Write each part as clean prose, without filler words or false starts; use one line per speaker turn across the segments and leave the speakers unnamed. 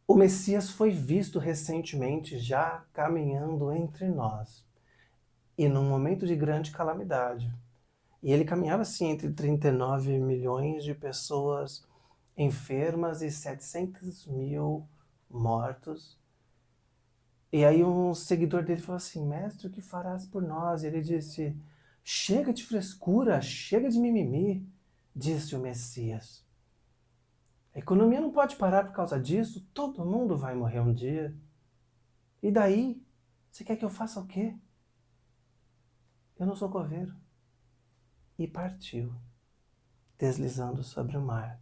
O Messias foi visto recentemente já caminhando entre nós, e num momento de grande calamidade. E ele caminhava assim entre 39 milhões de pessoas enfermas e 700 mil mortos. E aí um seguidor dele falou assim: mestre, o que farás por nós? E ele disse: chega de frescura, chega de mimimi, disse o Messias. A economia não pode parar por causa disso, todo mundo vai morrer um dia. E daí? Você quer que eu faça o quê? Eu não sou coveiro. E partiu, deslizando sobre o mar,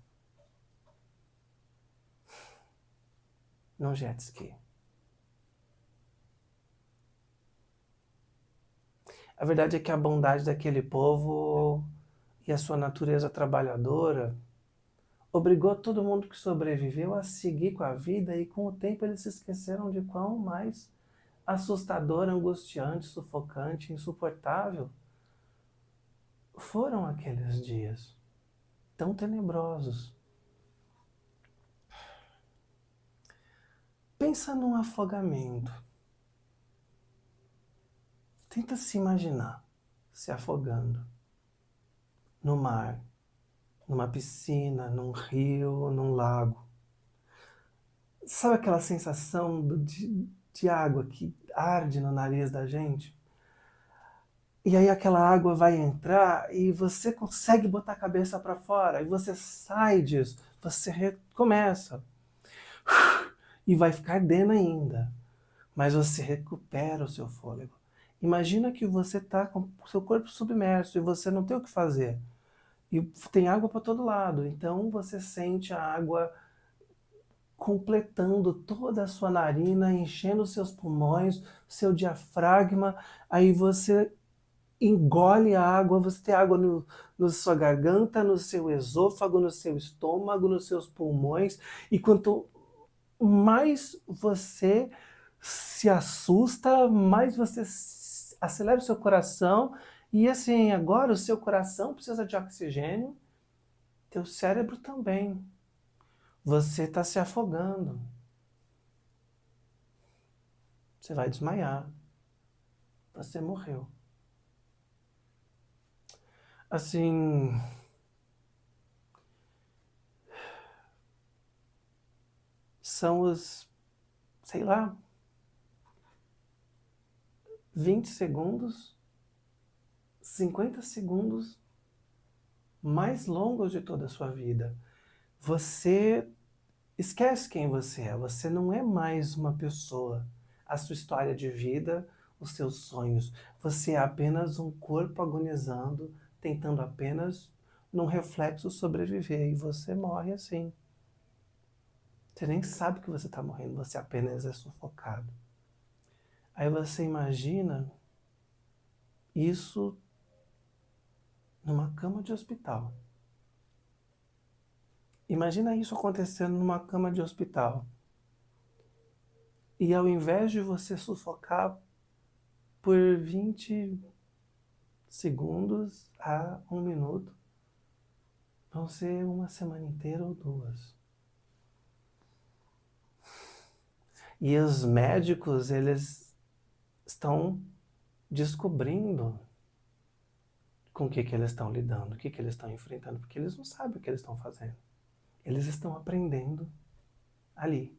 num jet ski. A verdade é que a bondade daquele povo e a sua natureza trabalhadora obrigou todo mundo que sobreviveu a seguir com a vida, e com o tempo eles se esqueceram de quão mais assustador, angustiante, sufocante, insuportável foram aqueles dias tão tenebrosos. Pensa num afogamento. Tenta se imaginar se afogando no mar, numa piscina, num rio, num lago. Sabe aquela sensação de água que arde no nariz da gente? E aí aquela água vai entrar e você consegue botar a cabeça para fora, e você sai disso, você recomeça. E vai ficar ardendo ainda, mas você recupera o seu fôlego. Imagina que você está com o seu corpo submerso e você não tem o que fazer. E tem água para todo lado, então você sente a água completando toda a sua narina, enchendo os seus pulmões, seu diafragma, aí você engole a água, você tem água no sua garganta, no seu esôfago, no seu estômago, nos seus pulmões, e quanto mais você se assusta, mais você acelera o seu coração, e assim, agora o seu coração precisa de oxigênio, teu cérebro também. Você está se afogando. Você vai desmaiar. Você morreu. Assim, são os, sei lá, 20 segundos, 50 segundos mais longos de toda a sua vida. Você esquece quem você é. Você não é mais uma pessoa. A sua história de vida, os seus sonhos. Você é apenas um corpo agonizando, tentando apenas, num reflexo, sobreviver. E você morre assim. Você nem sabe que você está morrendo, você apenas é sufocado. Aí você imagina isso numa cama de hospital. Imagina isso acontecendo numa cama de hospital. E ao invés de você sufocar por 20 segundos a 1 minuto, vão ser uma semana inteira ou 2. E os médicos, eles estão descobrindo com o que eles estão lidando, o que eles estão enfrentando, porque eles não sabem o que eles estão fazendo. Eles estão aprendendo ali,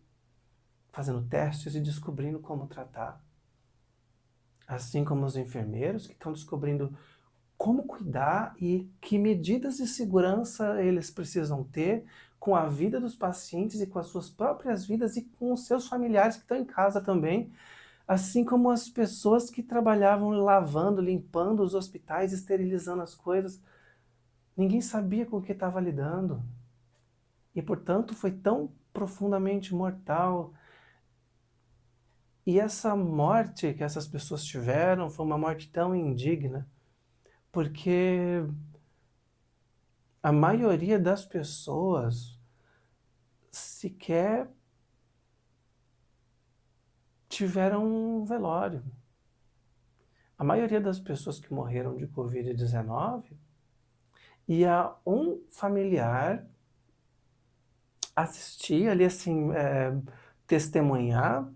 fazendo testes e descobrindo como tratar. Assim como os enfermeiros que estão descobrindo como cuidar e que medidas de segurança eles precisam ter com a vida dos pacientes e com as suas próprias vidas e com os seus familiares que estão em casa também, assim como as pessoas que trabalhavam lavando, limpando os hospitais, esterilizando as coisas. Ninguém sabia com o que estava lidando. E, portanto, foi tão profundamente mortal. E essa morte que essas pessoas tiveram foi uma morte tão indigna, porque a maioria das pessoas sequer tiveram um velório. A maioria das pessoas que morreram de Covid-19 ia um familiar assistir ali assim, testemunhar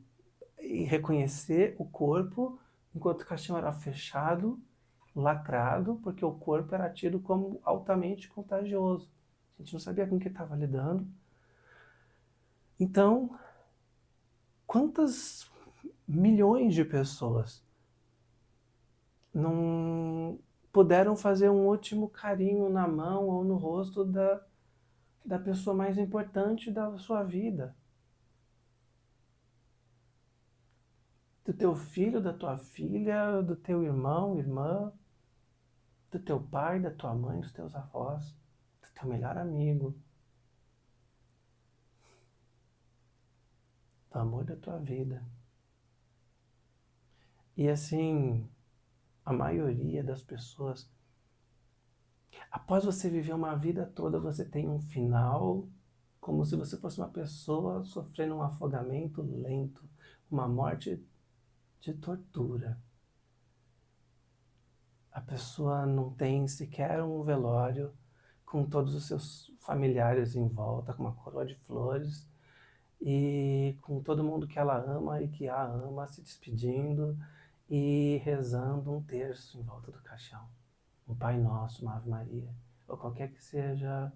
e reconhecer o corpo, enquanto o caixão era fechado, lacrado, porque o corpo era tido como altamente contagioso. A gente não sabia com o que estava lidando. Então, quantas milhões de pessoas não puderam fazer um último carinho na mão ou no rosto da pessoa mais importante da sua vida? Do teu filho, da tua filha, do teu irmão, irmã, do teu pai, da tua mãe, dos teus avós, do teu melhor amigo, do amor da tua vida. E assim, a maioria das pessoas, após você viver uma vida toda, você tem um final como se você fosse uma pessoa sofrendo um afogamento lento, uma morte de tortura. A pessoa não tem sequer um velório com todos os seus familiares em volta, com uma coroa de flores, e com todo mundo que ela ama e que a ama se despedindo e rezando um terço em volta do caixão. Um Pai Nosso, uma Ave Maria, ou qualquer que seja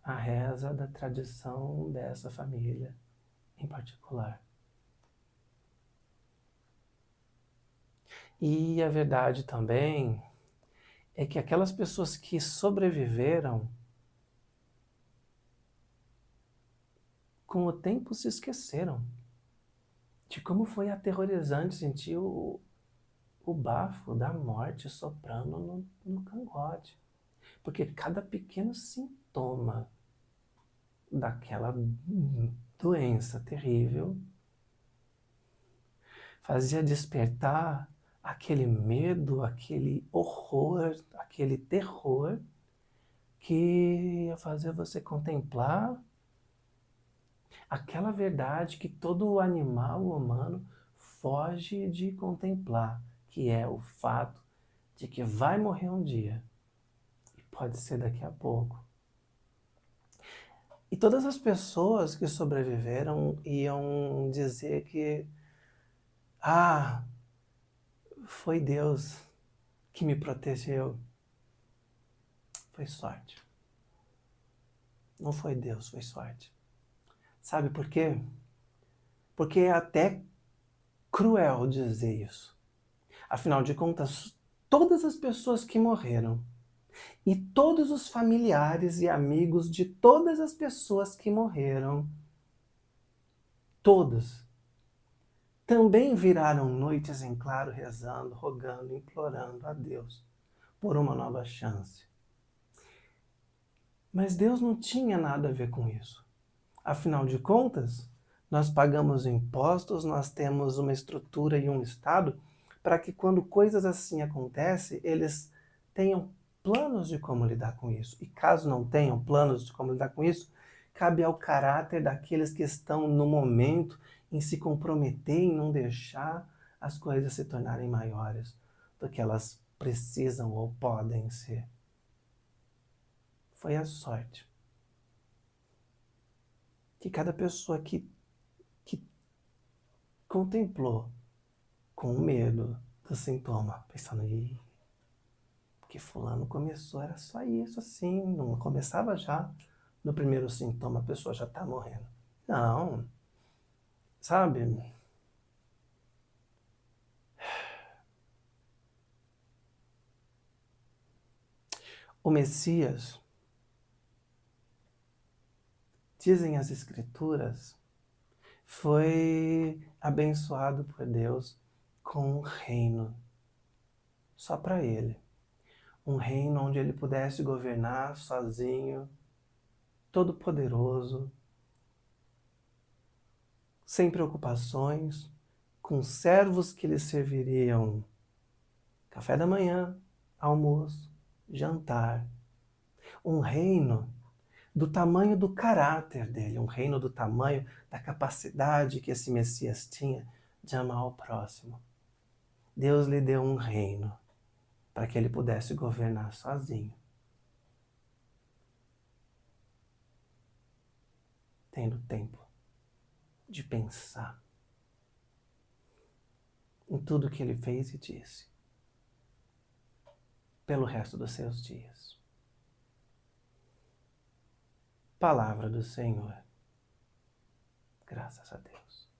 a reza da tradição dessa família em particular. E a verdade também é que aquelas pessoas que sobreviveram, com o tempo se esqueceram de como foi aterrorizante sentir o bafo da morte soprando no cangote. Porque cada pequeno sintoma daquela doença terrível fazia despertar aquele medo, aquele horror, aquele terror que ia fazer você contemplar aquela verdade que todo animal humano foge de contemplar, que é o fato de que vai morrer um dia, e pode ser daqui a pouco. E todas as pessoas que sobreviveram iam dizer que, foi Deus que me protegeu. Foi sorte. Não foi Deus, foi sorte. Sabe por quê? Porque é até cruel dizer isso. Afinal de contas, todas as pessoas que morreram e todos os familiares e amigos de todas as pessoas que morreram, todos, também viraram noites em claro rezando, rogando, implorando a Deus por uma nova chance. Mas Deus não tinha nada a ver com isso. Afinal de contas, nós pagamos impostos, nós temos uma estrutura e um Estado para que quando coisas assim acontecem, eles tenham planos de como lidar com isso. E caso não tenham planos de como lidar com isso, cabe ao caráter daqueles que estão no momento em se comprometer, em não deixar as coisas se tornarem maiores do que elas precisam ou podem ser. Foi a sorte que cada pessoa que contemplou com medo do sintoma, pensando, que fulano começou, era só isso assim, não começava já no primeiro sintoma, a pessoa já está morrendo. Não, sabe? O Messias, dizem as Escrituras, foi abençoado por Deus com um reino só para ele. Um reino onde ele pudesse governar sozinho, todo-poderoso, sem preocupações, com servos que lhe serviriam café da manhã, almoço, jantar. Um reino do tamanho do caráter dele, um reino do tamanho da capacidade que esse Messias tinha de amar o próximo. Deus lhe deu um reino para que ele pudesse governar sozinho, tendo tempo de pensar em tudo que ele fez e disse pelo resto dos seus dias. Palavra do Senhor. Graças a Deus.